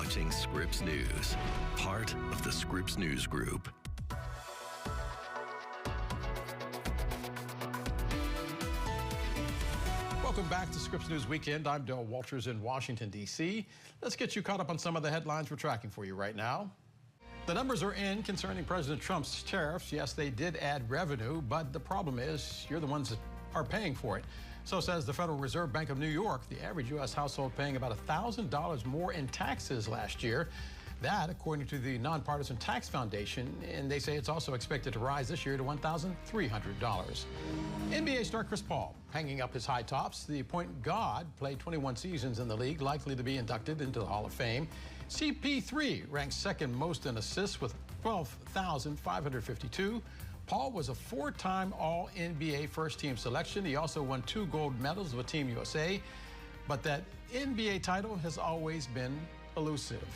watching Scripps News, part of the Scripps News Group. Welcome back to Scripps News Weekend. I'm Dale Walters in Washington, D.C. Let's get you caught up on some of the headlines we're tracking for you right now. The numbers are in concerning President Trump's tariffs. Yes, they did add revenue, but the problem is you're the ones that are paying for it. So says the Federal Reserve Bank of New York. The average U.S. household paying about $1,000 more in taxes last year. That, according to the Nonpartisan Tax Foundation, and they say it's also expected to rise this year to $1,300. NBA star Chris Paul hanging up his high tops. The point guard played 21 seasons in the league, likely to be inducted into the Hall of Fame. CP3 ranks second most in assists with 12,552. Paul was a four-time All-NBA first-team selection. He also won 2 gold medals with Team USA. But that NBA title has always been elusive.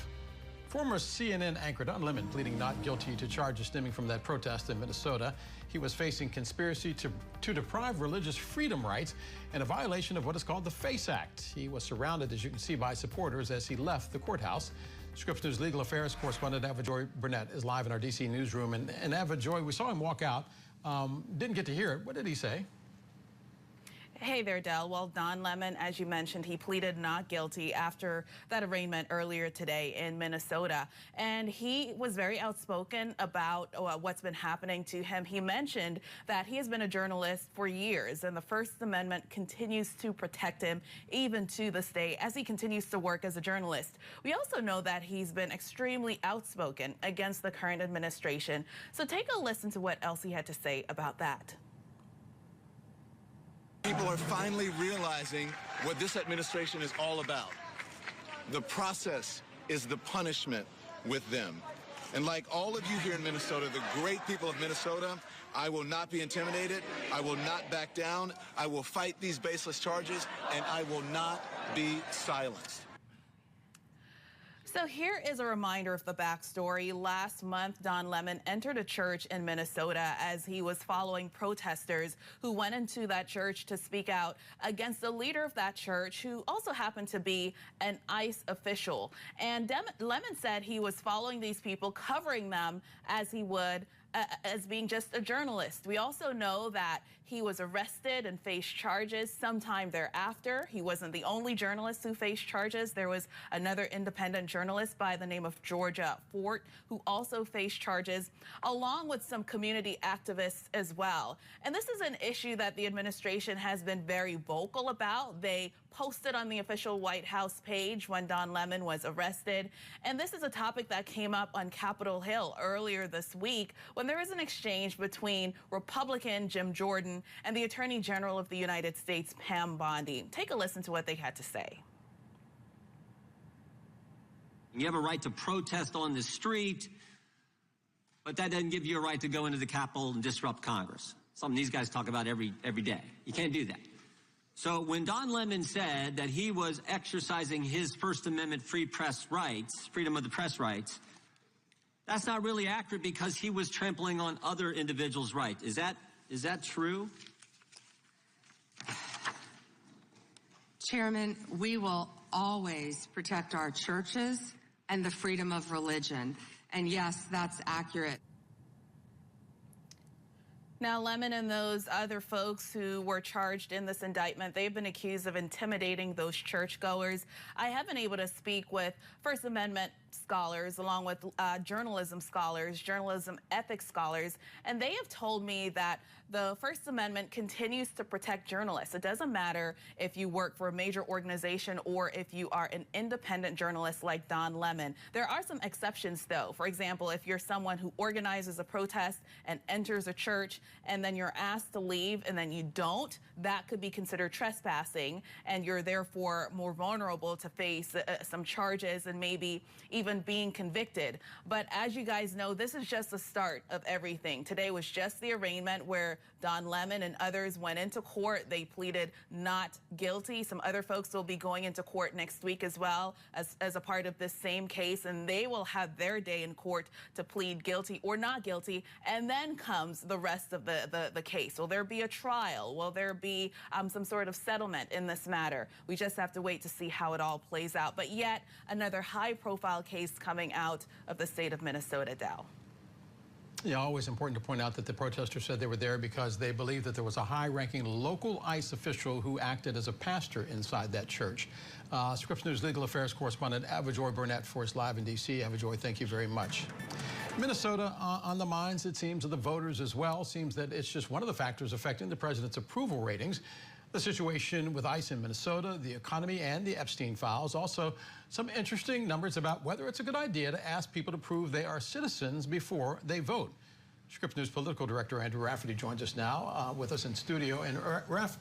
Former CNN anchor Don Lemon pleading not guilty to charges stemming from that protest in Minnesota. He was facing conspiracy to deprive religious freedom rights and a violation of what is called the FACE Act. He was surrounded, as you can see, by supporters as he left the courthouse. Scripps News legal affairs correspondent Avajoy Burnett is live in our D.C. newsroom. And Avajoy, we saw him walk out. Didn't get to hear it. What did he say? Hey there, Del. Well, Don Lemon, as you mentioned, he pleaded not guilty after that arraignment earlier today in Minnesota. And he was very outspoken about what's been happening to him. He mentioned that he has been a journalist for years, and the First Amendment continues to protect him even to this day as he continues to work as a journalist. We also know that he's been extremely outspoken against the current administration. So take a listen to what else he had to say about that. People are finally realizing what this administration is all about. The process is the punishment with them. And like all of you here in Minnesota, the great people of Minnesota, I will not be intimidated. I will not back down. I will fight these baseless charges, and I will not be silenced. So here is a reminder of the backstory. Last month, Don Lemon entered a church in Minnesota as he was following protesters who went into that church to speak out against the leader of that church, who also happened to be an ICE official. And Lemon said he was following these people, covering them as he would as being just a journalist. We also know that he was arrested and faced charges sometime thereafter. He wasn't the only journalist who faced charges. There was another independent journalist by the name of Georgia Fort who also faced charges, along with some community activists as well. And this is an issue that the administration has been very vocal about. They posted on the official White House page when Don Lemon was arrested. And this is a topic that came up on Capitol Hill earlier this week when there was an exchange between Republican Jim Jordan and the Attorney General of the United States, Pam Bondi. Take a listen to what they had to say. You have a right to protest on the street, but that doesn't give you a right to go into the Capitol and disrupt Congress. Something these guys talk about every day. You can't do that. So when Don Lemon said that he was exercising his First Amendment free press rights, freedom of the press rights, that's not really accurate because he was trampling on other individuals' rights. Is that true? Chairman, we will always protect our churches and the freedom of religion. And yes, that's accurate. Now, Lemon and those other folks who were charged in this indictment, they've been accused of intimidating those churchgoers. I have been able to speak with First Amendment scholars, along with journalism scholars, journalism ethics scholars, and they have told me that the First Amendment continues to protect journalists. It doesn't matter if you work for a major organization or if you are an independent journalist like Don Lemon. There are some exceptions, though. For example, if you're someone who organizes a protest and enters a church and then you're asked to leave and then you don't, that could be considered trespassing, and you're therefore more vulnerable to face some charges and maybe even being convicted. But as you guys know, this is just the start of everything. Today was just the arraignment where Don Lemon and others went into court. They pleaded not guilty. Some other folks will be going into court next week as well as a part of this same case, and they will have their day in court to plead guilty or not guilty. And then comes the rest of of the case? Will there be a trial? Will there be some sort of settlement in this matter? We just have to wait to see how it all plays out. But yet another high-profile case coming out of the state of Minnesota, Dow. Yeah, always important to point out that the protesters said they were there because they believed that there was a high-ranking local ICE official who acted as a pastor inside that church. Scripps News legal affairs correspondent Avajoy Burnett for us live in D.C. Avajoy, thank you very much. Minnesota on the minds, it seems, of the voters as well. Seems that it's just one of the factors affecting the president's approval ratings. The situation with ICE in Minnesota, the economy, and the Epstein files. Also, some interesting numbers about whether it's a good idea to ask people to prove they are citizens before they vote. Scripps News political director Andrew Rafferty joins us now with us in studio. And Raf,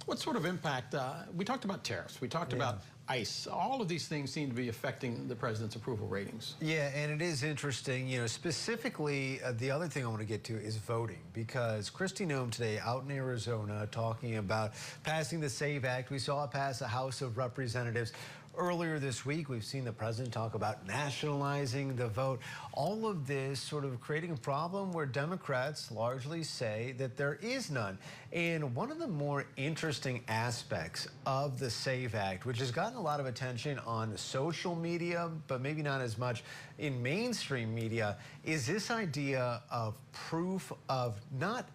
what sort of impact? We talked about tariffs. We talked about ICE. All of these things seem to be affecting the president's approval ratings. Yeah, and it is interesting. You know, specifically, the other thing I want to get to is voting, because Kristi Noem today out in Arizona talking about passing the SAVE Act. We saw it pass the House of Representatives. Earlier this week, we've seen the president talk about nationalizing the vote. All of this sort of creating a problem where Democrats largely say that there is none. And one of the more interesting aspects of the SAVE Act, which has gotten a lot of attention on social media, but maybe not as much in mainstream media, is this idea of proof of not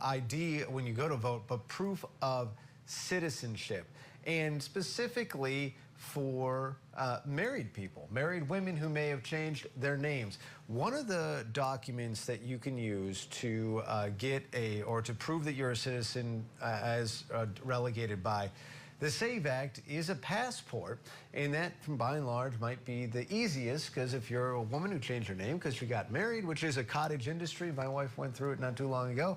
ID when you go to vote, but proof of citizenship. And specifically for married people, married women who may have changed their names. One of the documents that you can use to to prove that you're a citizen as relegated by the SAVE Act is a passport, and that, by and large, might be the easiest, because if you're a woman who changed her name because you got married, which is a cottage industry, my wife went through it not too long ago,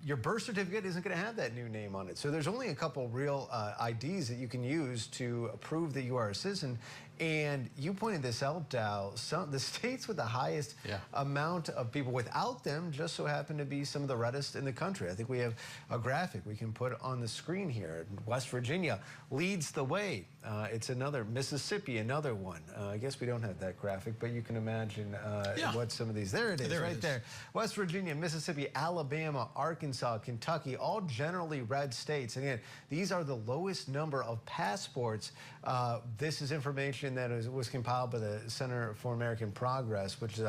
your birth certificate isn't going to have that new name on it. So there's only a couple real IDs that you can use to prove that you are a citizen. And you pointed this out, Dow. The states with the highest amount of people without them just so happen to be some of the reddest in the country. I think we have a graphic we can put on the screen here. West Virginia leads the way. It's another. Mississippi, another one. I guess we don't have that graphic, but you can imagine what some of these. There it is, right there. West Virginia, Mississippi, Alabama, Arkansas, Kentucky, all generally red states. And again, these are the lowest number of passports. This is information that was compiled by the Center for American Progress, which is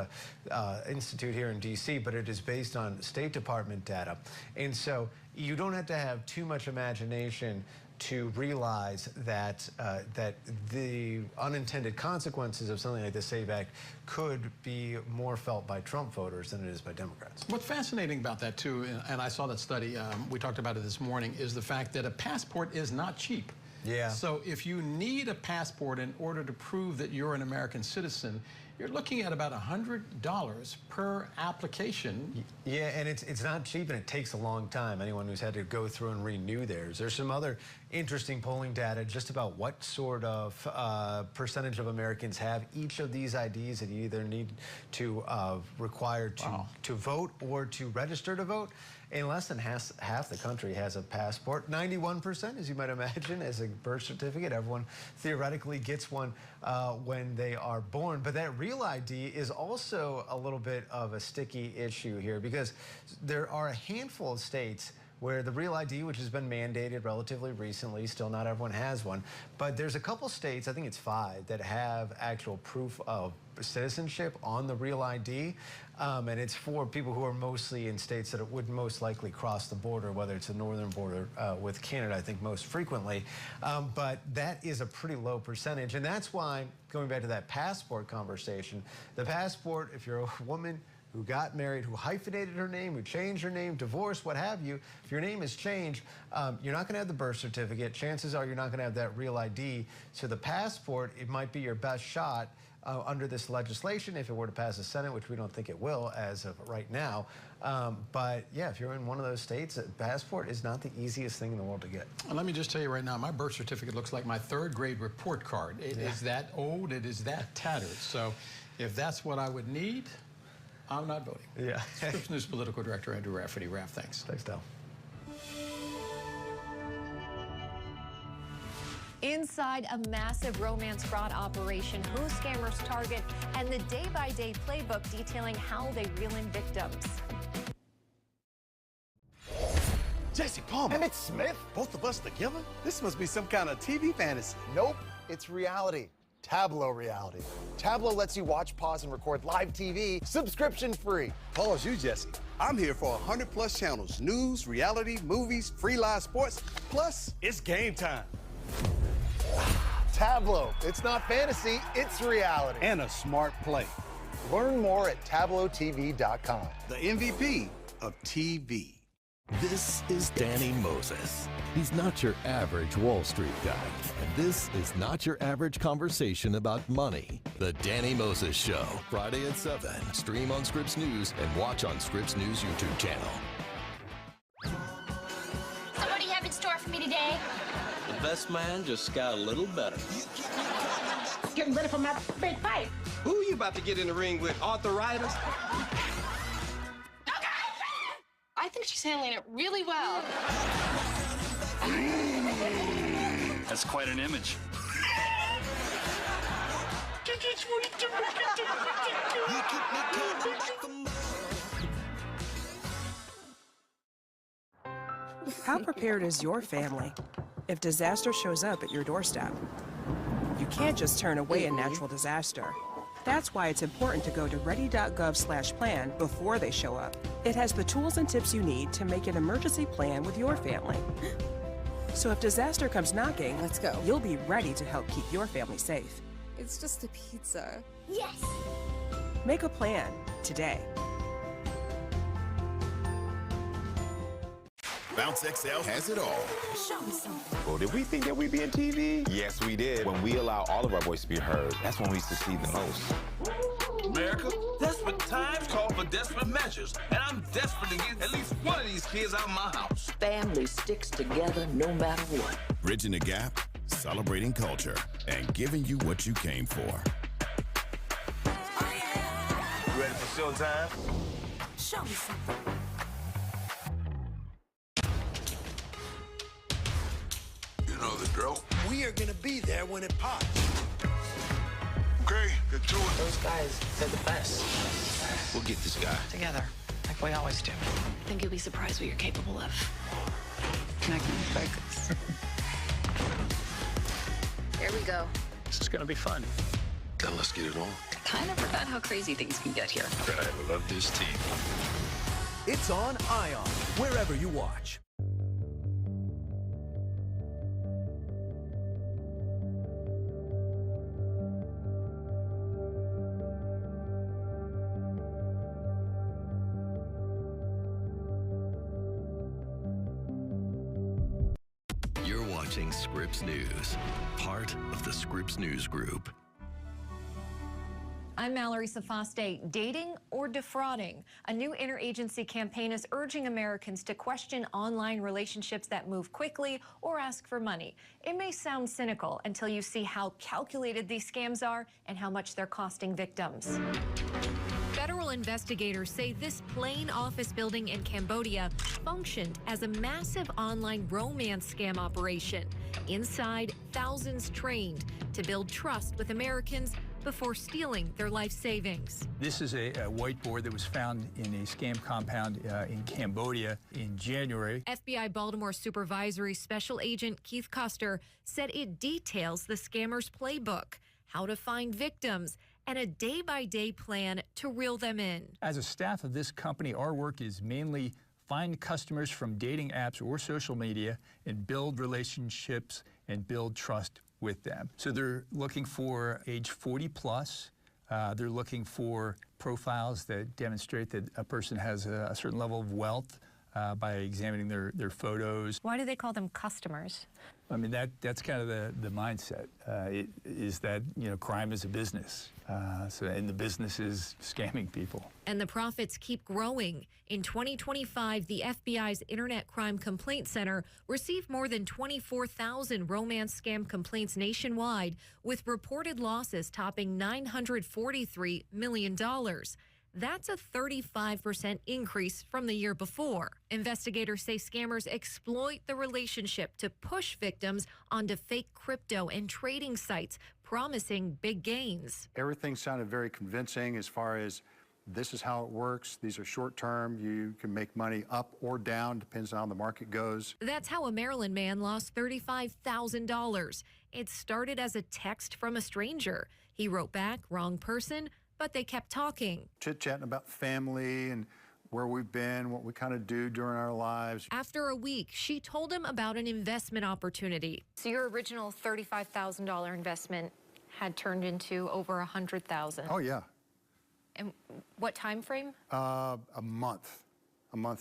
an institute here in D.C., but it is based on State Department data. And so you don't have to have too much imagination to realize that that the unintended consequences of something like the SAVE Act could be more felt by Trump voters than it is by Democrats. What's fascinating about that, too, and I saw that study, we talked about it this morning, is the fact that a passport is not cheap. Yeah. So if you need a passport in order to prove that you're an American citizen, you're looking at about $100 per application. Yeah, and it's not cheap, and it takes a long time. Anyone who's had to go through and renew theirs. There's some other interesting polling data just about what sort of percentage of Americans have each of these IDs that you either need to require to vote or to register to vote. And less than half the country has a passport. 91%, as you might imagine, has a birth certificate. Everyone theoretically gets one when they are born. But that real ID is also a little bit of a sticky issue here, because there are a handful of states where the real ID, which has been mandated relatively recently, still not everyone has one, but there's a couple states, I think it's 5, that have actual proof of citizenship on the real ID, and it's for people who are mostly in states that would most likely cross the border, whether it's the northern border with Canada, I think most frequently, but that is a pretty low percentage, and that's why, going back to that passport conversation, the passport, if you're a woman who got married, who hyphenated her name, who changed her name, divorced, what have you, if your name is changed, you're not going to have the birth certificate. Chances are you're not going to have that real ID. So the passport, it might be your best shot under this legislation if it were to pass the Senate, which we don't think it will as of right now. But yeah, if you're in one of those states, a passport is not the easiest thing in the world to get. Well, let me just tell you right now, my birth certificate looks like my 3rd grade report card. It is that old, it is that tattered. So if that's what I would need, I'm not voting. Yeah. Scripps News political director Andrew Rafferty. Raf, thanks. Thanks, Dal. Inside a massive romance fraud operation, who scammers target, and the day-by-day playbook detailing how they reel in victims. Jesse Palmer. Emmett Smith. Both of us together? This must be some kind of TV fantasy. Nope, it's reality. Tableau reality. Tableau lets you watch, pause, and record live TV, subscription free. Pause you, Jesse. I'm here for 100+ channels. News, reality, movies, free live sports. Plus, it's game time. Tableau. It's not fantasy, it's reality. And a smart play. Learn more at tableautv.com. The MVP of TV. This is Danny Moses. He's not your average Wall Street guy. And this is not your average conversation about money. The Danny Moses Show, Friday at 7. Stream on Scripps News and watch on Scripps News YouTube channel. So what do you have in store for me today? The best man just got a little better. Getting ready for my big fight. Who are you about to get in the ring with, arthritis? I think she's handling it really well. That's quite an image. How prepared is your family if disaster shows up at your doorstep? You can't just turn away a natural disaster. That's why it's important to go to ready.gov/plan before they show up. It has the tools and tips you need to make an emergency plan with your family. So if disaster comes knocking, let's go. You'll be ready to help keep your family safe. It's just a pizza. Yes. Make a plan today. Bounce XL has it all. Show me something. Well, did we think that we'd be in TV? Yes, we did. When we allow all of our voice to be heard, that's when we succeed the most. America, desperate times call for desperate measures, and I'm desperate to get at least one of these kids out of my house. Family sticks together no matter what. Bridging the gap, celebrating culture, and giving you what you came for. You ready for showtime? Show me something. You know the drill. We are gonna be there when it pops. Okay, get to it. Those guys, they're the best. We'll get this guy. Together, like we always do. I think you'll be surprised what you're capable of. Connect and focus. Here we go. This is gonna be fun. Then let's get it on. Kind of forgot how crazy things can get here. I love this team. It's on ION, wherever you watch. You're watching Scripps News, part of the Scripps News Group. I'm Mallory Safaste. Dating or defrauding? A new interagency campaign is urging Americans to question online relationships that move quickly or ask for money. It may sound cynical until you see how calculated these scams are and how much they're costing victims. Federal investigators say this plain office building in Cambodia functioned as a massive online romance scam operation. Inside, thousands trained to build trust with Americans before stealing their life savings. This is a whiteboard that was found in a scam compound in Cambodia in January. FBI Baltimore Supervisory Special Agent Keith Custer said it details the scammer's playbook, how to find victims, and a day-by-day plan to reel them in. As a staff of this company, our work is mainly find customers from dating apps or social media and build relationships and build trust with them. So they're looking for age 40 plus. They're looking for profiles that demonstrate that a person has a certain level of wealth by examining their photos. Why do they call them customers? I mean, that's kind of the mindset, is that, you know, crime is a business. And the business is scamming people. And the profits keep growing. In 2025, the FBI's Internet Crime Complaint Center received more than 24,000 romance scam complaints nationwide, with reported losses topping $943 million. That's a 35% increase from the year before. Investigators say scammers exploit the relationship to push victims onto fake crypto and trading sites, promising big gains. Everything sounded very convincing as far as this is how it works. These are short-term. You can make money up or down, depends on how the market goes. That's how a Maryland man lost $35,000. It started as a text from a stranger. He wrote back, wrong person, but they kept talking. Chit-chatting about family and where we've been, what we kind of do during our lives. After a week, she told him about an investment opportunity. So your original $35,000 investment had turned into over $100,000. Oh, yeah. And what time frame? A month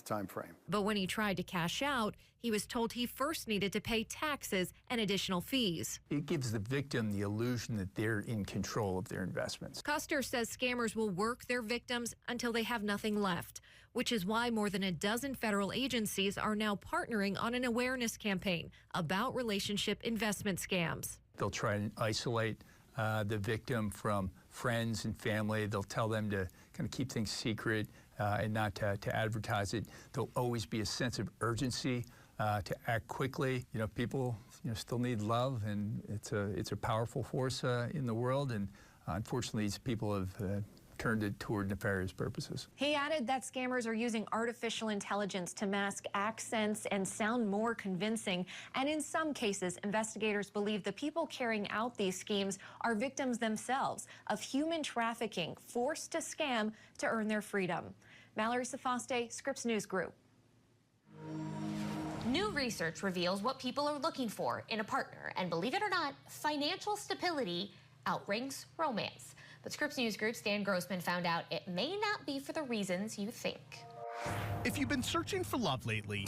time frame. But when he tried to cash out, he was told he first needed to pay taxes and additional fees. It gives the victim the illusion that they're in control of their investments. Custer says scammers will work their victims until they have nothing left, which is why more than a dozen federal agencies are now partnering on an awareness campaign about relationship investment scams. They'll try and isolate the victim from friends and family. They'll tell them to kind of keep things secret and not to advertise it. There'll always be a sense of urgency to act quickly. You know, people still need love, and it's a powerful force in the world. And unfortunately, these people have turned it toward nefarious purposes. He added that scammers are using artificial intelligence to mask accents and sound more convincing. And in some cases, investigators believe the people carrying out these schemes are victims themselves of human trafficking, forced to scam to earn their freedom. Mallory Safaste, Scripps News Group. New research reveals what people are looking for in a partner, and believe it or not, financial stability outranks romance. But Scripps News Group's Dan Grossman found out it may not be for the reasons you think. If you've been searching for love lately,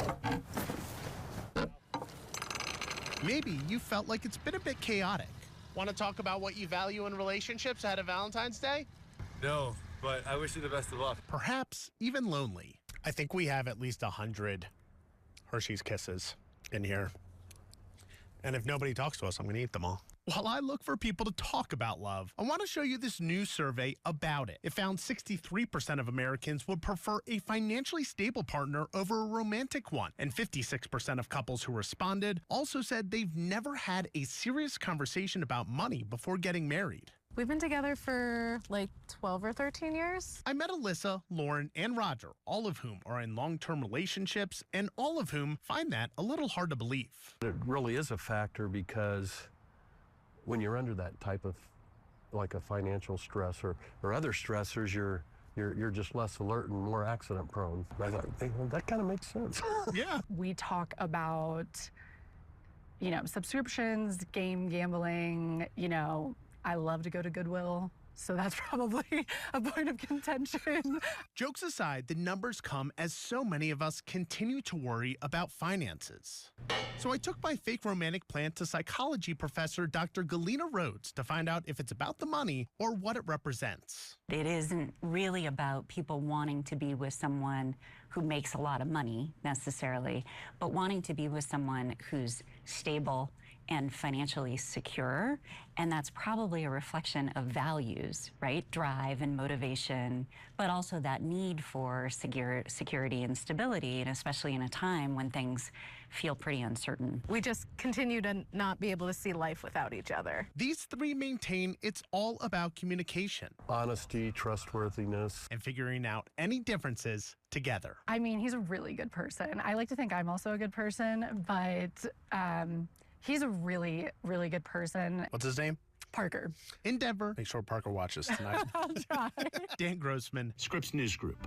maybe you felt like it's been a bit chaotic. Want to talk about what you value in relationships ahead of Valentine's Day? No, but I wish you the best of luck. Perhaps even lonely. I think we have at least 100 Hershey's Kisses in here. And if nobody talks to us, I'm going to eat them all. While I look for people to talk about love, I want to show you this new survey about it. It found 63% of Americans would prefer a financially stable partner over a romantic one. And 56% of couples who responded also said they've never had a serious conversation about money before getting married. We've been together for like 12 or 13 years. I met Alyssa, Lauren, and Roger, all of whom are in long-term relationships, and all of whom find that a little hard to believe. It really is a factor because when you're under that type of, like a financial stress or other stressors, you're just less alert and more accident prone. I thought, hey, well, that kind of makes sense. Yeah. We talk about, subscriptions, gambling, I love to go to Goodwill, so that's probably a point of contention. Jokes aside, the numbers come as so many of us continue to worry about finances. So I took my fake romantic plan to psychology professor Dr. Galena Rhodes to find out if it's about the money or what it represents. It isn't really about people wanting to be with someone who makes a lot of money necessarily, but wanting to be with someone who's stable and financially secure, and that's probably a reflection of values, right? Drive and motivation, but also that need for security and stability, and especially in a time when things feel pretty uncertain. We just continue to not be able to see life without each other. These three maintain it's all about communication. Honesty, trustworthiness. And figuring out any differences together. I mean, he's a really good person. I like to think I'm also a good person, but he's a really, really good person. What's his name? Parker. In Denver. Make sure Parker watches tonight. I'll try. Dan Grossman, Scripps News Group.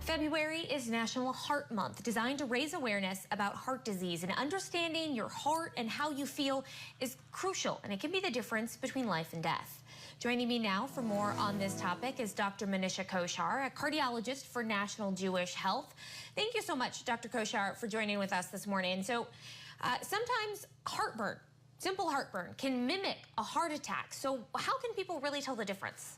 February is National Heart Month, designed to raise awareness about heart disease, and understanding your heart and how you feel is crucial, and it can be the difference between life and death. Joining me now for more on this topic is Dr. Manisha Koshar, a cardiologist for National Jewish Health. Thank you so much, Dr. Koshar, for joining with us this morning. So sometimes heartburn, simple heartburn, can mimic a heart attack. So how can people really tell the difference?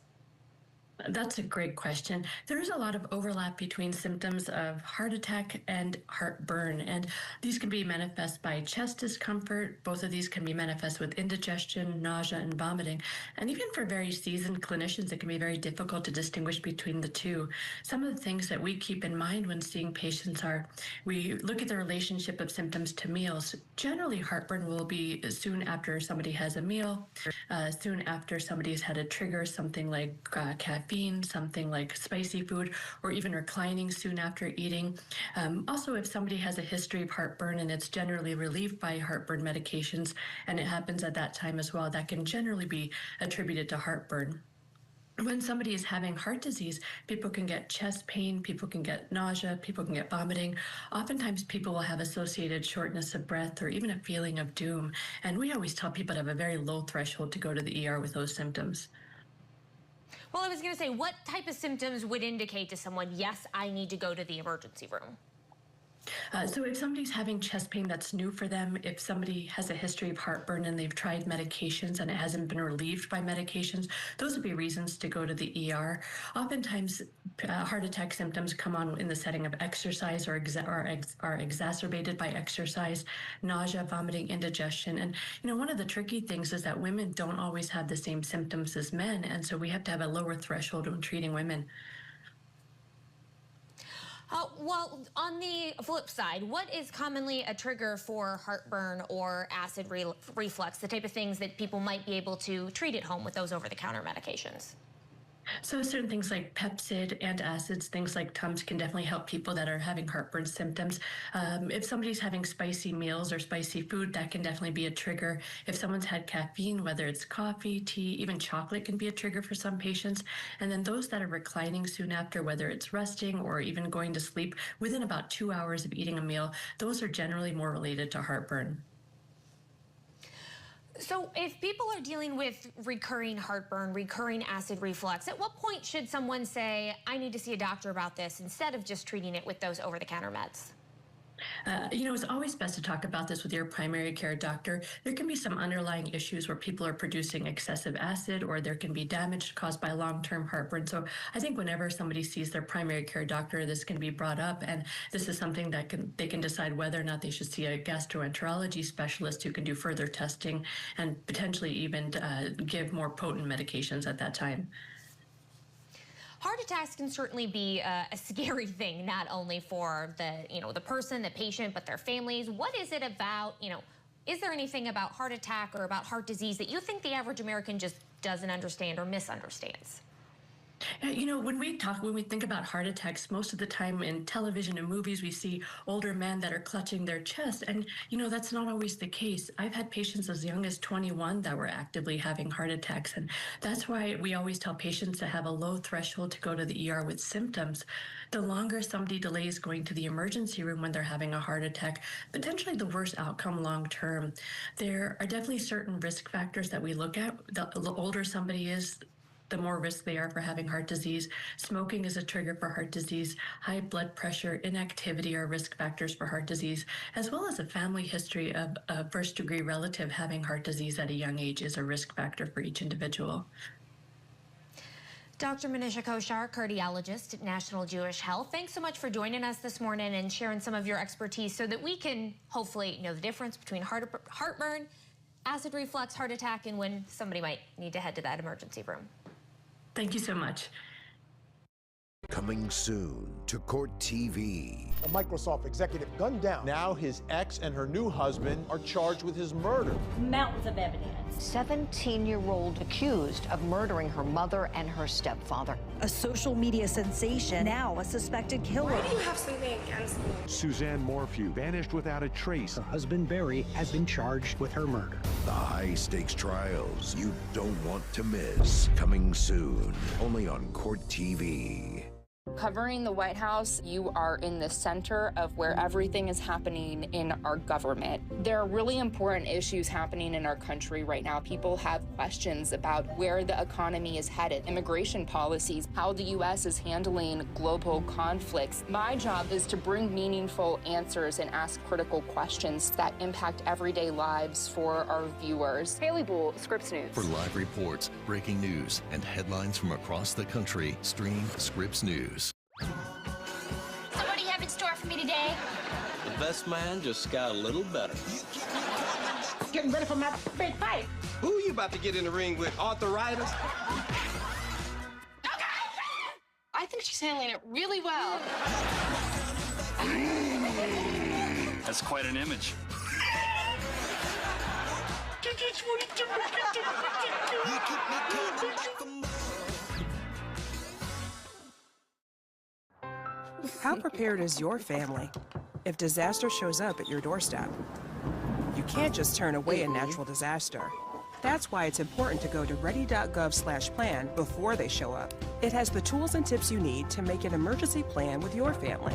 That's a great question. There is a lot of overlap between symptoms of heart attack and heartburn, and these can be manifest by chest discomfort. Both of these can be manifest with indigestion, nausea, and vomiting. And even for very seasoned clinicians, it can be very difficult to distinguish between the two. Some of the things that we keep in mind when seeing patients are, we look at the relationship of symptoms to meals. Generally, heartburn will be soon after somebody has a meal, soon after somebody's had a trigger, something like caffeine, caffeine, something like spicy food, or even reclining soon after eating. Also, if somebody has a history of heartburn and it's generally relieved by heartburn medications, and it happens at that time as well, that can generally be attributed to heartburn. When somebody is having heart disease, people can get chest pain, people can get nausea, people can get vomiting. Oftentimes people will have associated shortness of breath or even a feeling of doom. And we always tell people to have a very low threshold to go to the ER with those symptoms. Well, I was going to say, what type of symptoms would indicate to someone, yes, I need to go to the emergency room? So if somebody's having chest pain that's new for them, if somebody has a history of heartburn and they've tried medications and it hasn't been relieved by medications, those would be reasons to go to the ER. Oftentimes, heart attack symptoms come on in the setting of exercise or are exacerbated by exercise, nausea, vomiting, indigestion. And, one of the tricky things is that women don't always have the same symptoms as men, and so we have to have a lower threshold when treating women. Well, on the flip side, what is commonly a trigger for heartburn or acid reflux, the type of things that people might be able to treat at home with those over-the-counter medications? So certain things like Pepcid, antacids, things like Tums can definitely help people that are having heartburn symptoms. If somebody's having spicy meals or spicy food, that can definitely be a trigger. If someone's had caffeine, whether it's coffee, tea, even chocolate can be a trigger for some patients. And then those that are reclining soon after, whether it's resting or even going to sleep within about 2 hours of eating a meal, those are generally more related to heartburn. So if people are dealing with recurring heartburn, recurring acid reflux, at what point should someone say, I need to see a doctor about this instead of just treating it with those over-the-counter meds? It's always best to talk about this with your primary care doctor. There can be some underlying issues where people are producing excessive acid, or there can be damage caused by long-term heartburn. So I think whenever somebody sees their primary care doctor, this can be brought up, and this is something that they can decide whether or not they should see a gastroenterology specialist who can do further testing and potentially even give more potent medications at that time. Heart attacks can certainly be a scary thing, not only for the person, the patient, but their families. What is it about, is there anything about heart attack or about heart disease that you think the average American just doesn't understand or misunderstands? When we think about heart attacks, most of the time in television and movies, we see older men that are clutching their chest. And, that's not always the case. I've had patients as young as 21 that were actively having heart attacks. And that's why we always tell patients to have a low threshold to go to the ER with symptoms. The longer somebody delays going to the emergency room when they're having a heart attack, potentially the worse outcome long term. There are definitely certain risk factors that we look at. The older somebody is, the more risk they are for having heart disease. Smoking is a trigger for heart disease. High blood pressure, inactivity are risk factors for heart disease, as well as a family history of a first-degree relative having heart disease at a young age is a risk factor for each individual. Dr. Manisha Koshar, cardiologist at National Jewish Health, thanks so much for joining us this morning and sharing some of your expertise so that we can hopefully know the difference between heartburn, acid reflux, heart attack, and when somebody might need to head to that emergency room. Thank you so much. Coming soon to Court TV. A Microsoft executive gunned down. Now his ex and her new husband are charged with his murder. Mountains of evidence. 17-year-old accused of murdering her mother and her stepfather. A social media sensation, now a suspected killer. Why do you have something against me? Suzanne Morphew vanished without a trace. Her husband Barry has been charged with her murder. The high-stakes trials you don't want to miss. Coming soon, only on Court TV. Covering the White House, you are in the center of where everything is happening in our government. There are really important issues happening in our country right now. People have questions about where the economy is headed, immigration policies, how the U.S. is handling global conflicts. My job is to bring meaningful answers and ask critical questions that impact everyday lives for our viewers. Haley Bull, Scripps News. For live reports, breaking news, and headlines from across the country, stream Scripps News. So what do you have in store for me today? The best man just got a little better. Getting ready for my big fight. Who are you about to get in the ring with, arthritis? I think she's handling it really well. That's quite an image. prepared is your family if disaster shows up at your doorstep? You can't just turn away a natural disaster. That's why it's important to go to ready.gov/plan before they show up. It has the tools and tips you need to make an emergency plan with your family.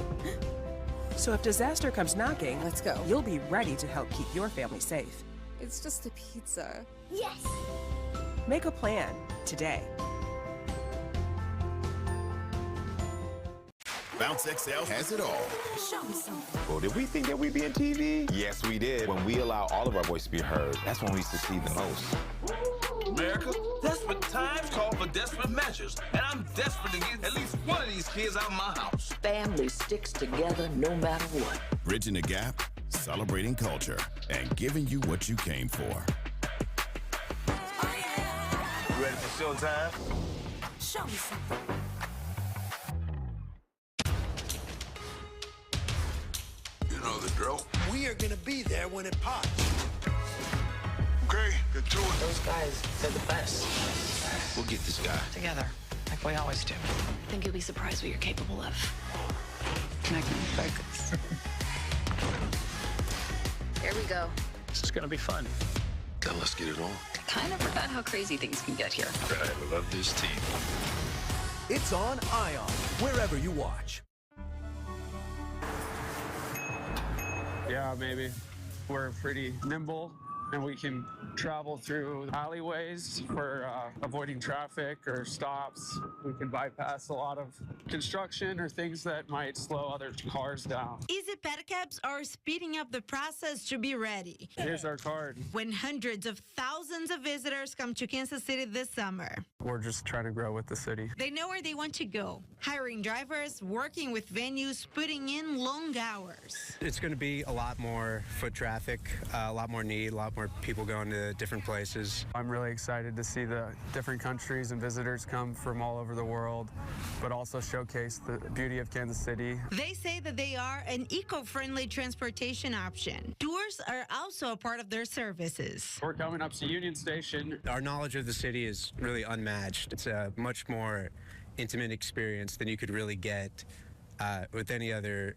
So if disaster comes knocking, let's go. You'll be ready to help keep your family safe. It's just a pizza. Yes! Make a plan today. Bounce XL has it all. Show me something. Well, did we think that we'd be in TV? Yes, we did. When we allow all of our voice to be heard, that's when we succeed the most. America, desperate times call for desperate measures, and I'm desperate to get at least one of these kids out of my house. Family sticks together no matter what. Bridging the gap, celebrating culture, and giving you what you came for. You ready for showtime? Show me something. You know the drill. We are gonna be there when it pops. Okay, get to it. Those guys, they're the best. We'll get this guy. Together, like we always do. I think you'll be surprised what you're capable of. Connecting focus. Here we go. This is gonna be fun. Then let's get it on. Kind of forgot how crazy things can get here. I love this team. It's on ION, wherever you watch. Yeah, maybe. We're pretty nimble and we can travel through alleyways for avoiding traffic or stops. We can bypass a lot of construction or things that might slow other cars down. Easy pedicabs are speeding up the process to be ready. Here's our card. When hundreds of thousands of visitors come to Kansas City this summer, We're just trying to grow with the city. they know where they want to go. Hiring drivers, working with venues, putting in long hours. It's going to be a lot more foot traffic, a lot more need, a lot more people going to different places. I'm really excited to see the different countries and visitors come from all over the world, but also showcase the beauty of Kansas City. They say that they are an eco-friendly transportation option. Tours are also a part of their services. We're coming up to Union Station. Our knowledge of the city is really unmatched. It's a much more intimate experience than you could really get with any other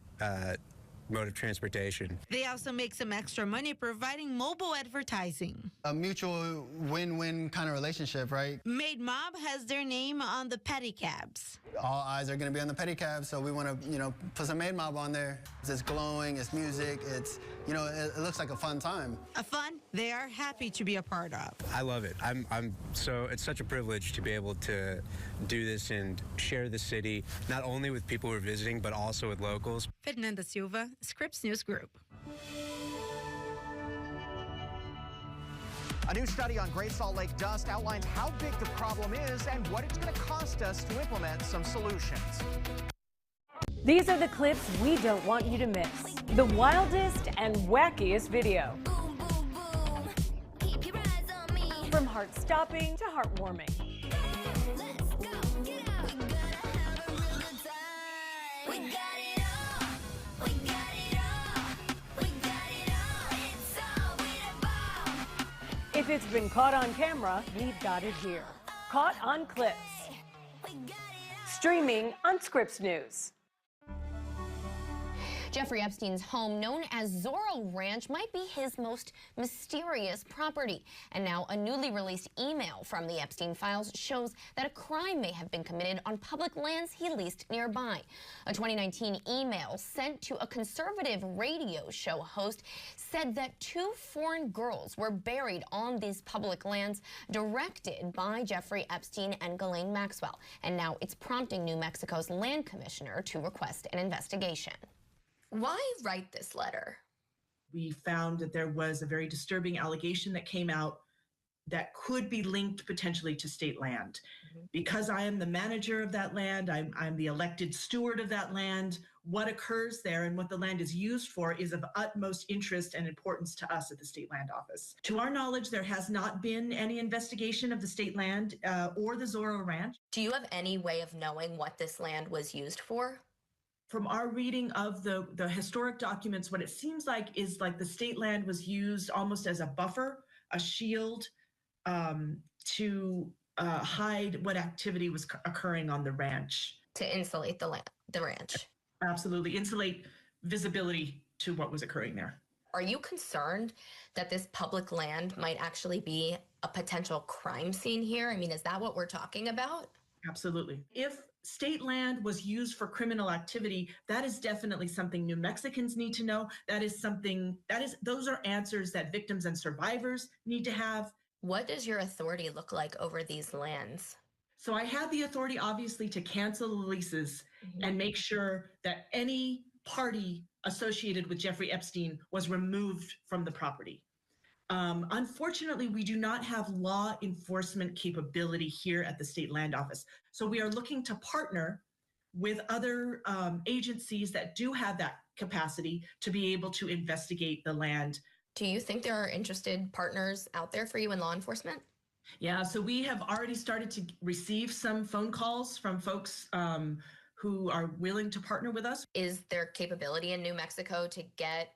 mode of transportation. They also make some extra money providing mobile advertising. A mutual win-win kind of relationship, right? Made Mob has their name on the pedicabs. All eyes are going to be on the pedicab, so we want to, put some Made Mob on there. It's glowing, it's music, it's, it looks like a fun time. A fun they are happy to be a part of. I love it. It's such a privilege to be able to do this and share the city, not only with people who are visiting, but also with locals. Fernanda Silva, Scripps News Group. A new study on Great Salt Lake dust outlines how big the problem is and what it's going to cost us to implement some solutions. These are the clips we don't want you to miss. The wildest and wackiest video. From heart-stopping to heartwarming. If it's been caught on camera, we've got it here. Caught on Clips. Streaming on Scripps News. Jeffrey Epstein's home, known as Zorro Ranch, might be his most mysterious property. And now a newly released email from the Epstein files shows that a crime may have been committed on public lands he leased nearby. A 2019 email sent to a conservative radio show host said that 2 foreign girls were buried on these public lands directed by Jeffrey Epstein and Ghislaine Maxwell. And now it's prompting New Mexico's land commissioner to request an investigation. Why write this letter? We found that there was a very disturbing allegation that came out that could be linked potentially to state land. Because I am the manager of that land, I'm the elected steward of that land, what occurs there and what the land is used for is of utmost interest and importance to us at the State Land Office. To our knowledge, there has not been any investigation of the state land or the Zorro Ranch. Do you have any way of knowing what this land was used for? From our reading of the historic documents, what it seems like is like the state land was used almost as a buffer, a shield, to hide what activity was occurring on the ranch. To insulate the ranch. Absolutely. Insulate visibility to what was occurring there. Are you concerned that this public land might actually be a potential crime scene here? I mean, is that what we're talking about? Absolutely. If state land was used for criminal activity, that is definitely something New Mexicans need to know. Those are answers that victims and survivors need to have. What does your authority look like over these lands? So I had the authority, obviously, to cancel the leases and make sure that any party associated with Jeffrey Epstein was removed from the property. Unfortunately, we do not have law enforcement capability here at the State Land Office. So we are looking to partner with other agencies that do have that capacity to be able to investigate the land. Do you think there are interested partners out there for you in law enforcement? Yeah, so we have already started to receive some phone calls from folks who are willing to partner with us. Is there capability in New Mexico to get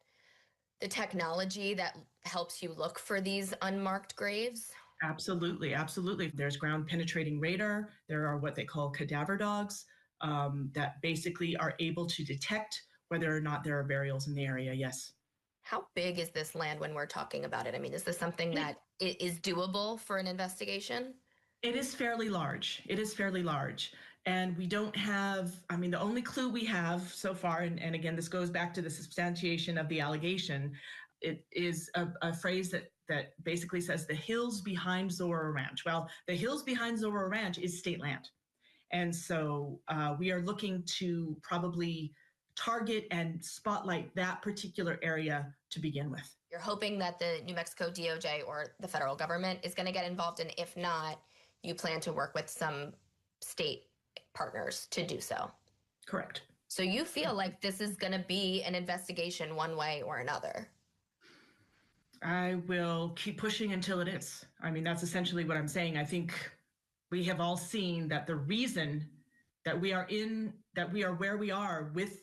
the technology that helps you look for these unmarked graves? Absolutely, absolutely. There's ground penetrating radar. There are what they call cadaver dogs that basically are able to detect whether or not there are burials in the area, yes. How big is this land when we're talking about it? I mean, is this something that is doable for an investigation? It is fairly large. It is fairly large. And we don't have, I mean, the only clue we have so far, and again, this goes back to the substantiation of the allegation, it is a phrase that basically says the hills behind Zorro Ranch. Well, the hills behind Zorro Ranch is state land. And so we are looking to probably target and spotlight that particular area to begin with. You're hoping that the New Mexico DOJ or the federal government is going to get involved, and if not, you plan to work with some state partners to do so. Correct. So you feel like this is going to be an investigation one way or another? I will keep pushing until it is. I mean, that's essentially what I'm saying. I think we have all seen that the reason that we are where we are with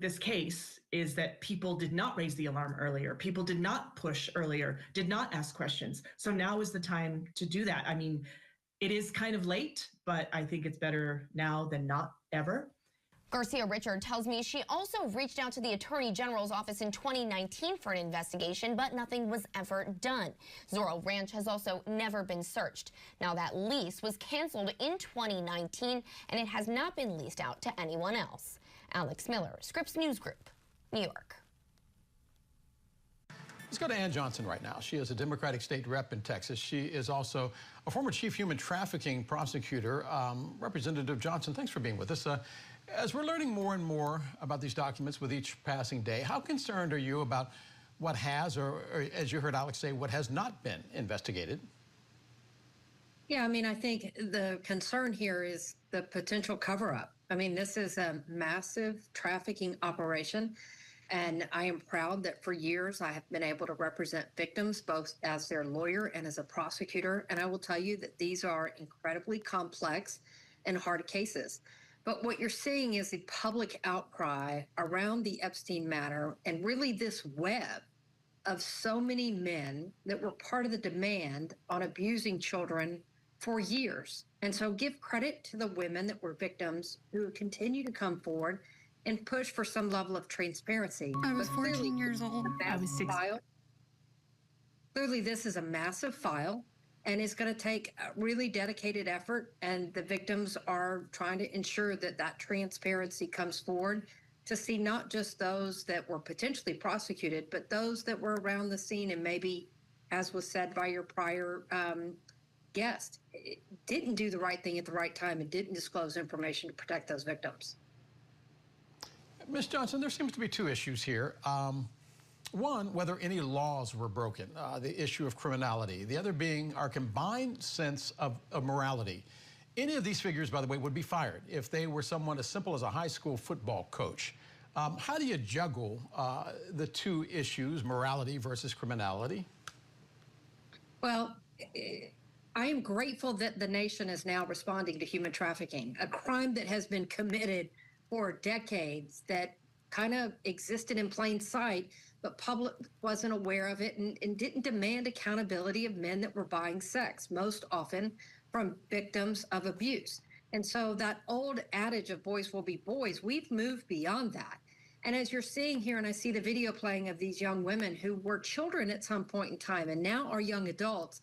this case is that people did not raise the alarm earlier. People did not push earlier, did not ask questions. So now is the time to do that. I mean, it is kind of late, but I think it's better now than not ever. Garcia Richard tells me she also reached out to the Attorney General's office in 2019 for an investigation, but nothing was ever done. Zorro Ranch has also never been searched. Now, that lease was canceled in 2019, and it has not been leased out to anyone else. Alex Miller, Scripps News Group, New York. Let's go to Ann Johnson right now. She is a Democratic state rep in Texas. She is also a former chief human trafficking prosecutor. Representative Johnson, thanks for being with us. As we're learning more and more about these documents with each passing day, how concerned are you about what has, or as you heard Alex say, what has not been investigated? Yeah, I mean, I think the concern here is the potential cover-up. I mean, this is a massive trafficking operation, and I am proud that for years I have been able to represent victims both as their lawyer and as a prosecutor, and I will tell you that these are incredibly complex and hard cases. But what you're seeing is the public outcry around the Epstein matter and really this web of so many men that were part of the demand on abusing children for years. And so give credit to the women that were victims who continue to come forward and push for some level of transparency. I was 14 years old. I was 6. Clearly, this is a massive file, and it's going to take a really dedicated effort, and the victims are trying to ensure that that transparency comes forward to see not just those that were potentially prosecuted, but those that were around the scene and maybe, as was said by your prior guest, didn't do the right thing at the right time and didn't disclose information to protect those victims. Ms. Johnson, there seems to be two issues here. One, whether any laws were broken, the issue of criminality. The other being our combined sense of morality. Any of these figures, by the way, would be fired if they were someone as simple as a high school football coach. How do you juggle the two issues, morality versus criminality? Well, I am grateful that the nation is now responding to human trafficking, a crime that has been committed for decades, that kind of existed in plain sight, but public wasn't aware of it and didn't demand accountability of men that were buying sex, most often from victims of abuse. And so that old adage of boys will be boys, we've moved beyond that. And as you're seeing here, and I see the video playing of these young women who were children at some point in time and now are young adults,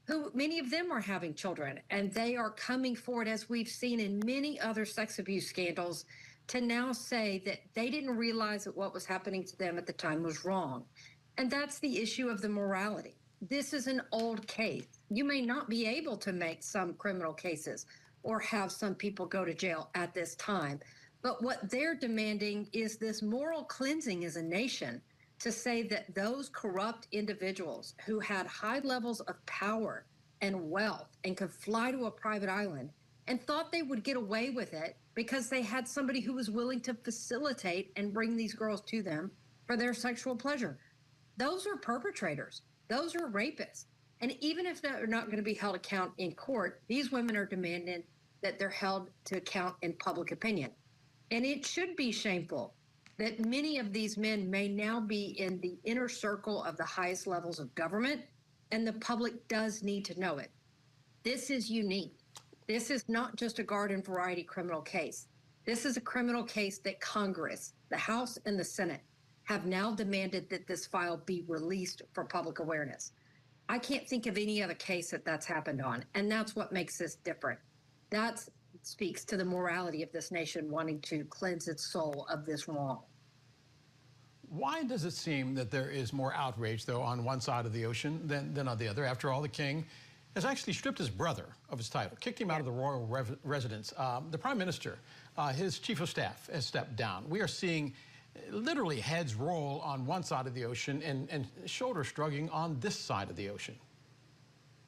who many of them are having children, and they are coming forward, as we've seen in many other sex abuse scandals, to now say that they didn't realize that what was happening to them at the time was wrong. And that's the issue of the morality. This is an old case. You may not be able to make some criminal cases or have some people go to jail at this time. But what they're demanding is this moral cleansing as a nation to say that those corrupt individuals who had high levels of power and wealth and could fly to a private island and thought they would get away with it because they had somebody who was willing to facilitate and bring these girls to them for their sexual pleasure. Those are perpetrators. Those are rapists. And even if they're not going to be held account in court, these women are demanding that they're held to account in public opinion. And it should be shameful that many of these men may now be in the inner circle of the highest levels of government, and the public does need to know it. This is unique. This is not just a garden variety criminal case. This is a criminal case that Congress, the House and the Senate, have now demanded that this file be released for public awareness. I can't think of any other case that that's happened on, and that's what makes this different. That speaks to the morality of this nation wanting to cleanse its soul of this wrong. Why does it seem that there is more outrage, though, on one side of the ocean than on the other? After all, the king has actually stripped his brother of his title, kicked him out of the royal residence. The prime minister, his chief of staff, has stepped down. We are seeing literally heads roll on one side of the ocean and shoulders shrugging on this side of the ocean.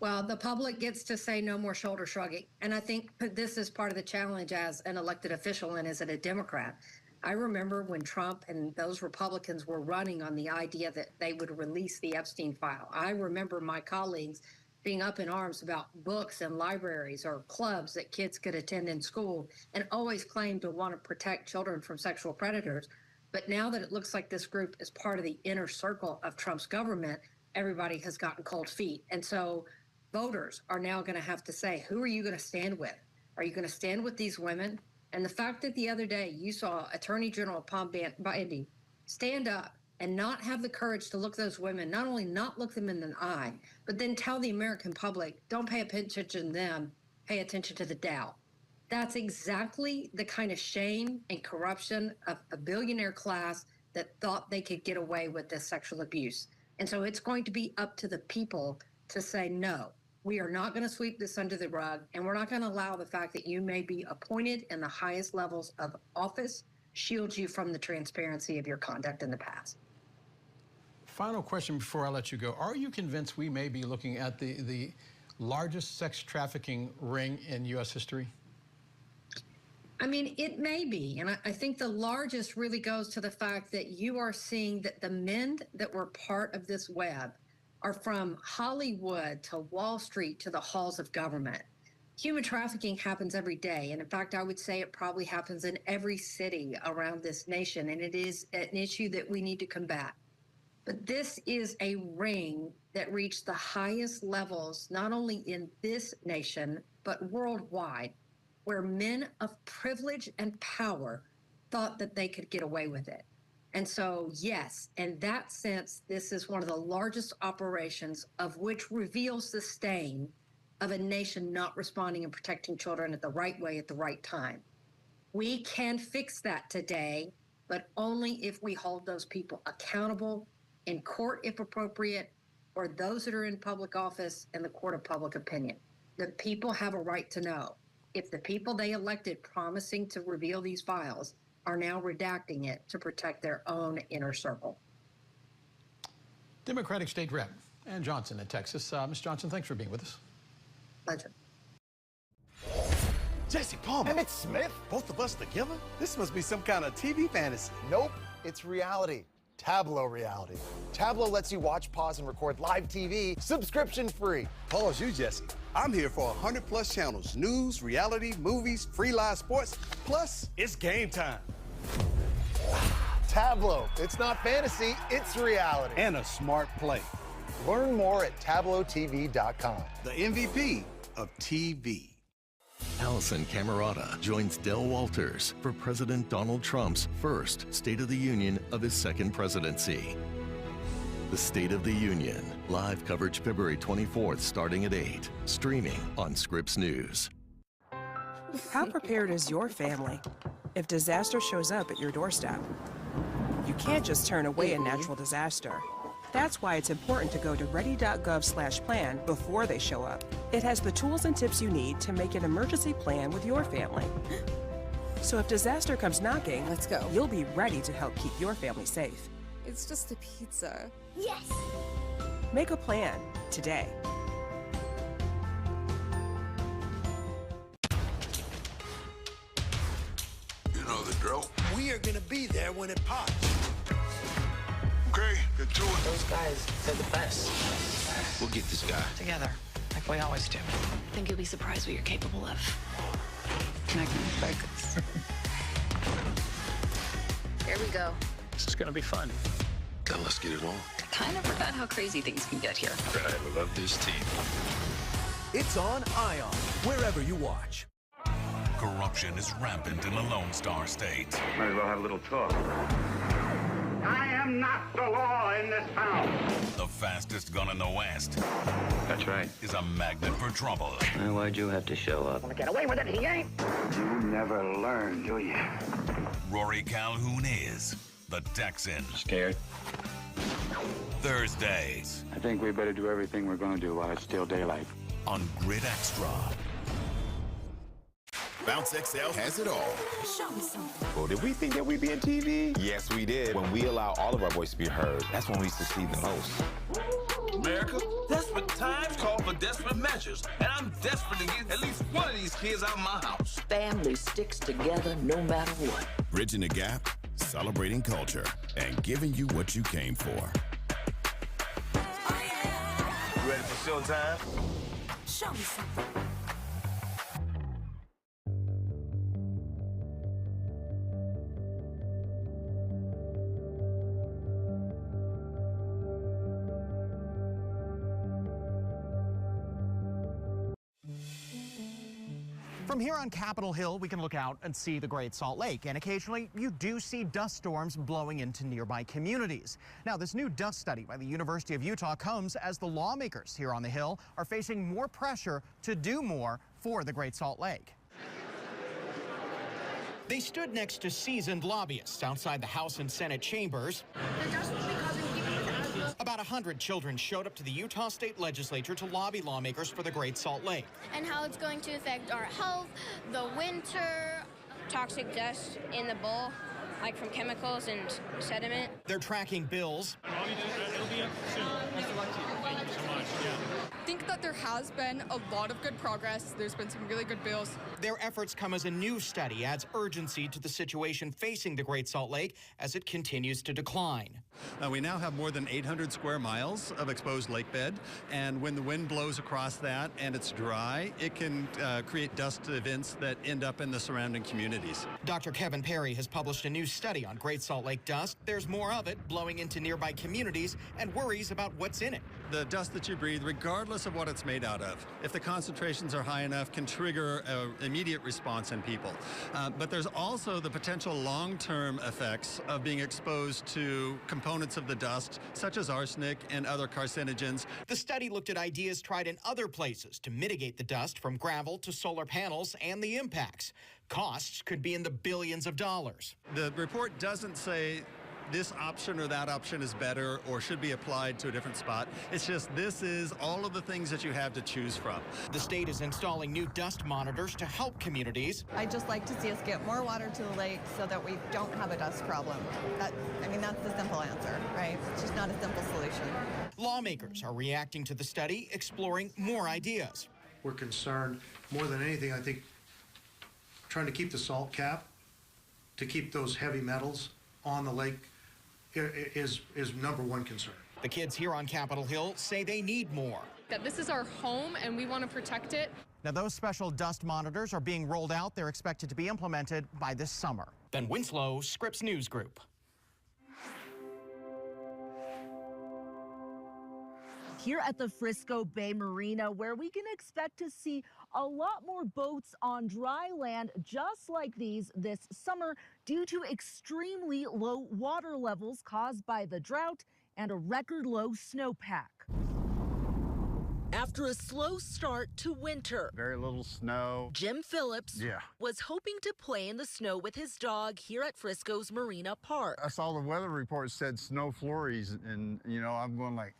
Well, the public gets to say no more shoulder shrugging. And I think this is part of the challenge as an elected official and as a Democrat. I remember when Trump and those Republicans were running on the idea that they would release the Epstein file. I remember my colleagues being up in arms about books and libraries or clubs that kids could attend in school and always claimed to want to protect children from sexual predators. But now that it looks like this group is part of the inner circle of Trump's government, everybody has gotten cold feet. And so voters are now going to have to say, who are you going to stand with? Are you going to stand with these women? And the fact that the other day you saw Attorney General Pom Bondi stand up and not have the courage to look those women, not only not look them in the eye, but then tell the American public, don't pay attention to them, pay attention to the Dow. That's exactly the kind of shame and corruption of a billionaire class that thought they could get away with this sexual abuse. And so it's going to be up to the people to say, no, we are not going to sweep this under the rug, and we're not going to allow the fact that you may be appointed in the highest levels of office shield you from the transparency of your conduct in the past. Final question before I let you go. Are you convinced we may be looking at the largest sex trafficking ring in U.S. history? I mean, it may be. And I think the largest really goes to the fact that you are seeing that the men that were part of this web are from Hollywood to Wall Street to the halls of government. Human trafficking happens every day. And in fact, I would say it probably happens in every city around this nation. And it is an issue that we need to combat. But this is a ring that reached the highest levels, not only in this nation, but worldwide, where men of privilege and power thought that they could get away with it. And so, yes, in that sense, this is one of the largest operations of which reveals the stain of a nation not responding and protecting children at the right way at the right time. We can fix that today, but only if we hold those people accountable in court if appropriate, or those that are in public office in the court of public opinion. The people have a right to know. If the people they elected promising to reveal these files are now redacting it to protect their own inner circle. Democratic State Rep Ann Johnson in Texas. Ms. Johnson, thanks for being with us. Pleasure. Jesse Palmer. Emmett Smith? Both of us together? This must be some kind of TV fantasy. Nope, it's reality. Tableau reality. Tableau lets you watch, pause, and record live TV subscription free. Pause you, Jesse. I'm here for 100+ channels. News, reality, movies, free live sports. Plus, it's game time. Tableau. It's not fantasy, it's reality. And a smart play. Learn more at tableautv.com. The MVP of TV. Allison Camerata joins Del Walters for President Donald Trump's first State of the Union of his second presidency. The State of the Union. Live coverage February 24th starting at 8. Streaming on Scripps News. How prepared is your family if disaster shows up at your doorstep? You can't just turn away a natural disaster. That's why it's important to go to ready.gov/plan before they show up. It has the tools and tips you need to make an emergency plan with your family. So if disaster comes knocking, let's go. You'll be ready to help keep your family safe. It's just a pizza. Yes! Make a plan today. You know the drill. We are gonna be there when it pops. Okay, get to it. Those guys, they're the best. We'll get this guy. Together, like we always do. I think you'll be surprised what you're capable of. Now can you focus? Here we go. This is gonna be fun. Then let's get it on. Kind of forgot how crazy things can get here. I love this team. It's on ION, wherever you watch. Corruption is rampant in the Lone Star State. Might as well have a little talk. I am not the law in this town. The fastest gun in the West That's right. is a magnet for trouble. Why'd you have to show up? Wanna get away with it? He ain't. You never learn, do you? Rory Calhoun is the Texan. Scared? Thursdays I think we better do everything we're going to do while it's still daylight. on Grid Extra. Bounce XL has it all. Show me something. Well, did we think that we'd be in TV? Yes, we did. When we allow all of our voice to be heard, that's when we succeed the most. America, desperate times call for desperate measures, and I'm desperate to get at least one of these kids out of my house. Family sticks together no matter what. Bridging the gap, celebrating culture, and giving you what you came for. You ready for showtime? Show me something. From here on Capitol Hill, we can look out and see the Great Salt Lake, and occasionally you do see dust storms blowing into nearby communities. Now, this new dust study by the University of Utah comes as the lawmakers here on the Hill are facing more pressure to do more for the Great Salt Lake. They stood next to seasoned lobbyists outside the House and Senate chambers. About 100 children showed up to the Utah State Legislature to lobby lawmakers for the Great Salt Lake. And how it's going to affect our health, the winter, toxic dust in the bowl, like from chemicals and sediment. They're tracking bills. It'll be up soon. Best of luck to you. Thank you so much. Yeah. I think that there has been a lot of good progress. There's been some really good bills. Their efforts come as a new study adds urgency to the situation facing the Great Salt Lake as it continues to decline. We now have more than 800 square miles of exposed lake bed, and when the wind blows across that and it's dry, it can create dust events that end up in the surrounding communities. Dr. Kevin Perry has published a new study on Great Salt Lake dust. There's more of it blowing into nearby communities and worries about what's in it. The dust that you breathe, regardless of what it's made out of, if the concentrations are high enough, can trigger an immediate response in people. But there's also the potential long-term effects of being exposed to components of the dust, such as arsenic and other carcinogens. The study looked at ideas tried in other places to mitigate the dust from gravel to solar panels and the impacts. Costs could be in the billions of dollars. The report doesn't say this option or that option is better or should be applied to a different spot. It's just this is all of the things that you have to choose from. The state is installing new dust monitors to help communities. I'd just like to see us get more water to the lake so that we don't have a dust problem. That's the simple answer, right? It's just not a simple solution. Lawmakers are reacting to the study, exploring more ideas. We're concerned more than anything, I think, trying to keep the salt cap, to keep those heavy metals on the lake is number one concern. The kids here on Capitol Hill say they need more. That this is our home and we want to protect it. Now, those special dust monitors are being rolled out. They're expected to be implemented by this summer. Ben Winslow, Scripps News Group. here at the Frisco Bay Marina, where we can expect to see a lot more boats on dry land just like these this summer due to extremely low water levels caused by the drought and a record low snowpack. After a slow start to winter, very little snow, Jim Phillips was hoping to play in the snow with his dog here at Frisco's Marina Park. I saw the weather report said snow flurries, and I'm going like,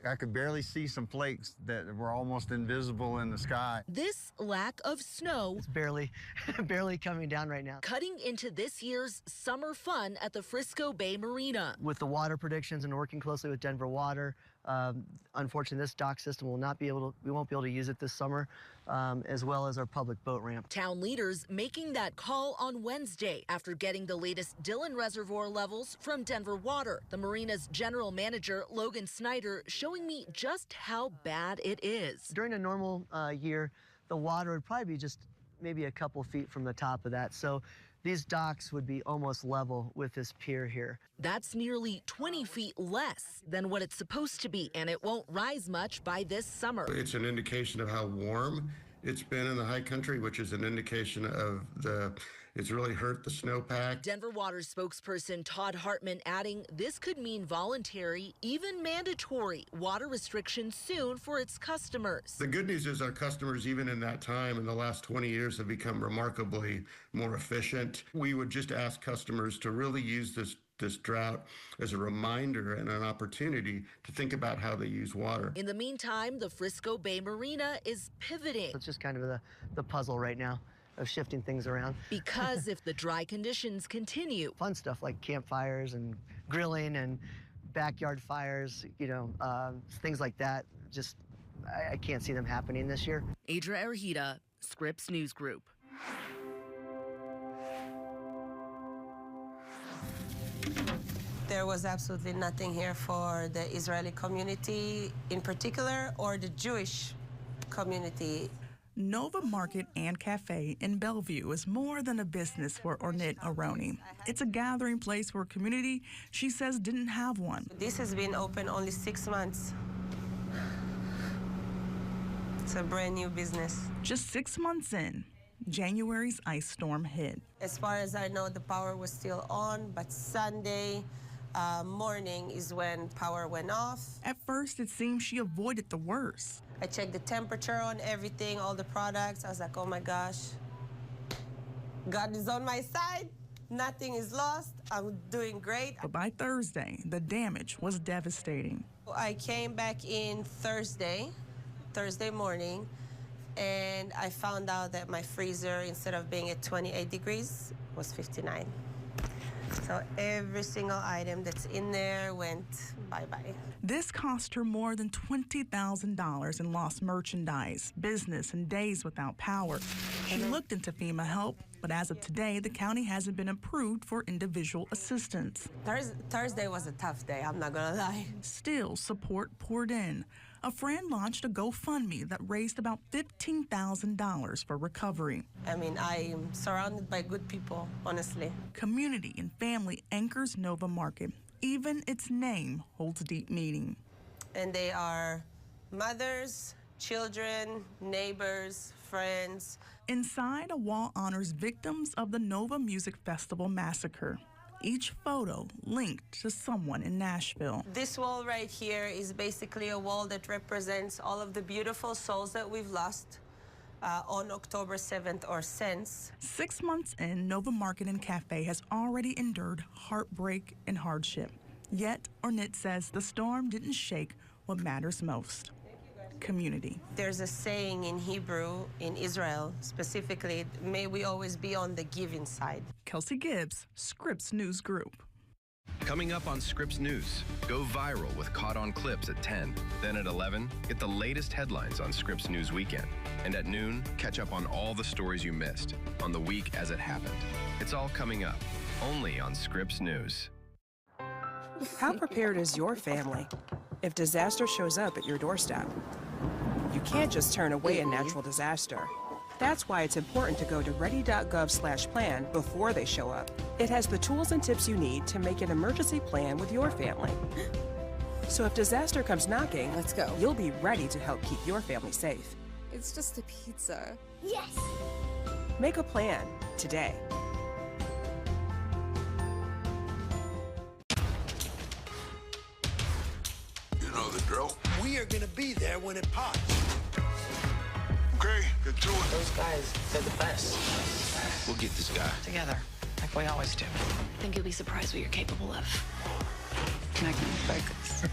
I could barely see some flakes that were almost invisible in the sky. This lack of snow is barely coming down right now, cutting into this year's summer fun at the Frisco Bay Marina. With the water predictions and working closely with Denver Water, unfortunately, this dock system we won't be able to use it this summer, as well as our public boat ramp. Town leaders making that call on Wednesday after getting the latest Dillon Reservoir levels from Denver Water. The marina's general manager, Logan Snyder, showing me just how bad it is. During a normal year, the water would probably be just maybe a couple feet from the top of that. So these docks would be almost level with this pier here. That's nearly 20 feet less than what it's supposed to be, and it won't rise much by this summer. It's an indication of how warm it's been in the high country, which is an indication of it's really hurt the snowpack. Denver Water spokesperson Todd Hartman adding this could mean voluntary, even mandatory water restrictions soon for its customers. The good news is our customers, even in that time, in the last 20 years, have become remarkably more efficient. We would just ask customers to really use this drought as a reminder and an opportunity to think about how they use water. In the meantime, the Frisco Bay Marina is pivoting. It's just kind of the puzzle right now of shifting things around. Because if the dry conditions continue, fun stuff like campfires and grilling and backyard fires, things like that, just I can't see them happening this year. Adra Erhita, Scripps News Group. There was absolutely nothing here for the Israeli community in particular or the Jewish community. Nova Market and Cafe in Bellevue is more than a business for Ornette Aroni. It's a gathering place for a community she says didn't have one. This has been open only 6 months. It's a brand new business. Just 6 months in, January's ice storm hit. As far as I know, the power was still on, but Sunday morning is when power went off. At first, it seemed she avoided the worst. I checked the temperature on everything, all the products. I was like, oh my gosh, God is on my side. Nothing is lost. I'm doing great. But by Thursday, the damage was devastating. I came back in Thursday morning, and I found out that my freezer, instead of being at 28 degrees, was 59. So every single item that's in there went bye-bye. This cost her more than $20,000 in lost merchandise, business, and days without power. She looked into FEMA help, but as of today, the county hasn't been approved for individual assistance. Thursday was a tough day, I'm not gonna lie. Still, support poured in. A friend launched a GoFundMe that raised about $15,000 for recovery. I mean, I'm surrounded by good people, honestly. Community and family anchors Nova Market. Even its name holds deep meaning. And they are mothers, children, neighbors, friends. Inside, a wall honors victims of the Nova Music Festival massacre. Each photo linked to someone in Nashville. This wall right here is basically a wall that represents all of the beautiful souls that we've lost on October 7th or since. 6 months in, Nova Market and Cafe has already endured heartbreak and hardship. Yet, Ornette says the storm didn't shake what matters most. Community. There's a saying in Hebrew, in Israel specifically, may we always be on the giving side. Kelsey Gibbs, Scripps News Group. Coming up on Scripps News, go viral with Caught on Clips at 10. Then at 11, get the latest headlines on Scripps News Weekend. And at noon, catch up on all the stories you missed on the week as it happened. It's all coming up, only on Scripps News. How prepared is your family if disaster shows up at your doorstep? You can't just turn away a natural disaster. That's why it's important to go to ready.gov/plan before they show up. It has the tools and tips you need to make an emergency plan with your family. So if disaster comes knocking, let's go. You'll be ready to help keep your family safe. It's just a pizza. Yes! Make a plan today. You know the drill. We are gonna be there when it pops. Okay, get to it. Those guys, they're the best. We'll get this guy. Together, like we always do. Think you'll be surprised what you're capable of. Connect me. Focus.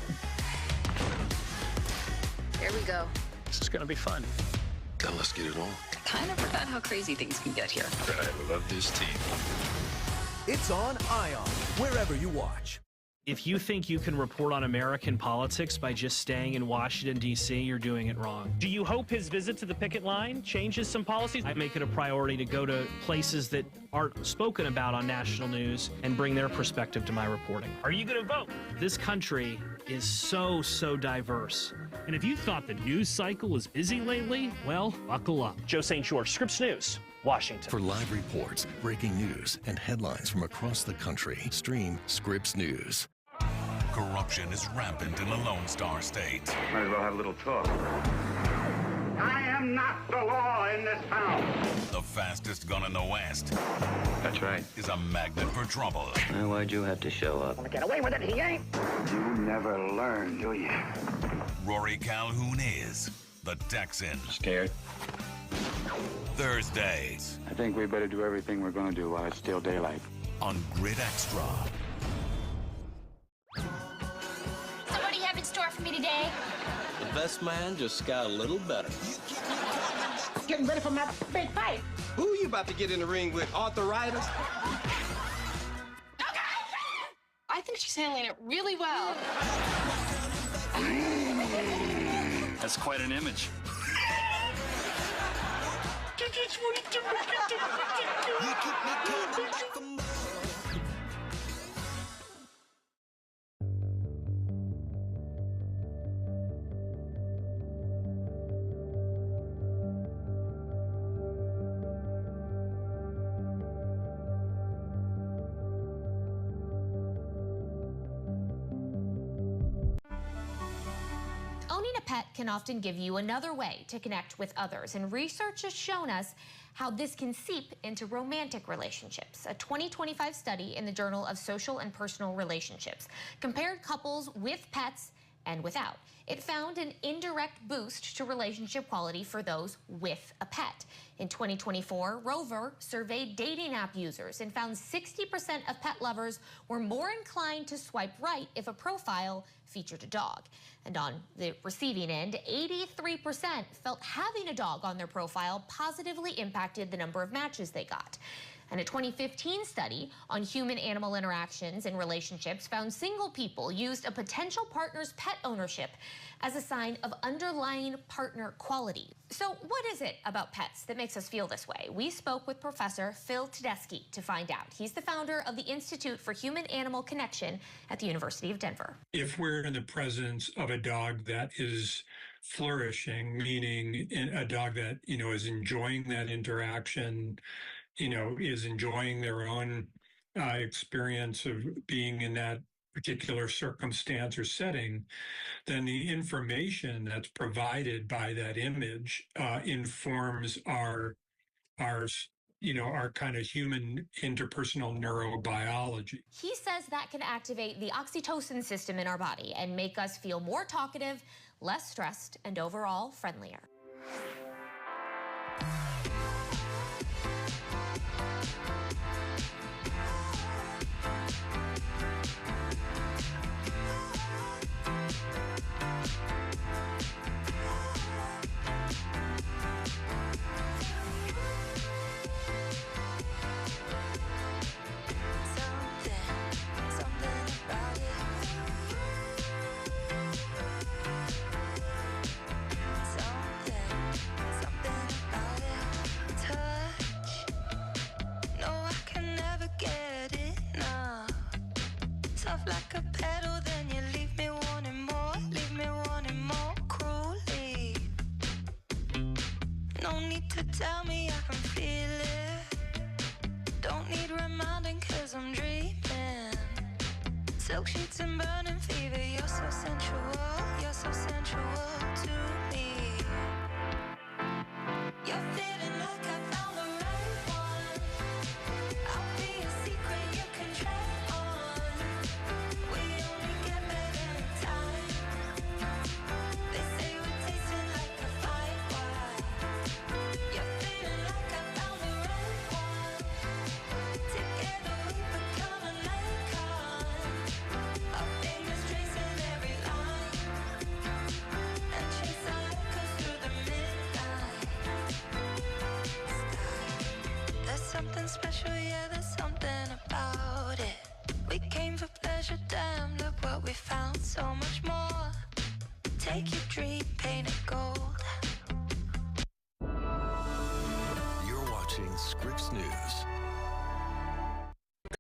Here we go. This is gonna be fun. Then let's get it on. Kind of forgot how crazy things can get here. I love this team. It's on ION, wherever you watch. If you think you can report on American politics by just staying in Washington, D.C., you're doing it wrong. Do you hope his visit to the picket line changes some policies? I make it a priority to go to places that aren't spoken about on national news and bring their perspective to my reporting. Are you going to vote? This country is so diverse. And if you thought the news cycle was busy lately, well, buckle up. Joe St. George, Scripps News, Washington. For live reports, breaking news, and headlines from across the country, stream Scripps News. Corruption is rampant in the Lone Star State. Might as well have a little talk. I am not the law in this town. The fastest gun in the West. That's right. Is a magnet for trouble. Well, why'd you have to show up? Wanna get away with it? He ain't. You never learn, do you? Rory Calhoun is the Texan. Scared? Thursdays. I think we better do everything we're gonna do while it's still daylight. On Grid Extra. So what do you have in store for me today? The best man just got a little better. Getting ready for my big fight. Who are you about to get in the ring with, arthritis? I think she's handling it really well. That's quite an image. Owning a pet can often give you another way to connect with others, and research has shown us how this can seep into romantic relationships. A 2025 study in the Journal of Social and Personal Relationships compared couples with pets and without. It found an indirect boost to relationship quality for those with a pet. In 2024, Rover surveyed dating app users and found 60% of pet lovers were more inclined to swipe right if a profile featured a dog. And on the receiving end, 83% felt having a dog on their profile positively impacted the number of matches they got. And a 2015 study on human-animal interactions and relationships found single people used a potential partner's pet ownership as a sign of underlying partner quality. So what is it about pets that makes us feel this way? We spoke with Professor Phil Tedeschi to find out. He's the founder of the Institute for Human-Animal Connection at the University of Denver. If we're in the presence of a dog that is flourishing, meaning a dog that, is enjoying that interaction, is enjoying their own experience of being in that particular circumstance or setting, then the information that's provided by that image informs our kind of human interpersonal neurobiology. He says that can activate the oxytocin system in our body and make us feel more talkative, less stressed, and overall friendlier. Like a pedal, then you leave me wanting more cruelly. No need to tell me, I can feel it. Don't need reminding, cause I'm dreaming. Silk sheets and burning fever, you're so sensual, you're so sensual to me. You're feeling like I found the right one. I'll be a secret you can tread on. We only get better in time. They say we're tasting like a fine wine. You're feeling like I found the right one. Together we become an icon. A famous trace in every line. And chase our echoes through the midnight sky. There's something special, yeah, there's something about it. We came for pleasure, damn, look what we found, so much more. Take your dream, paint it gold.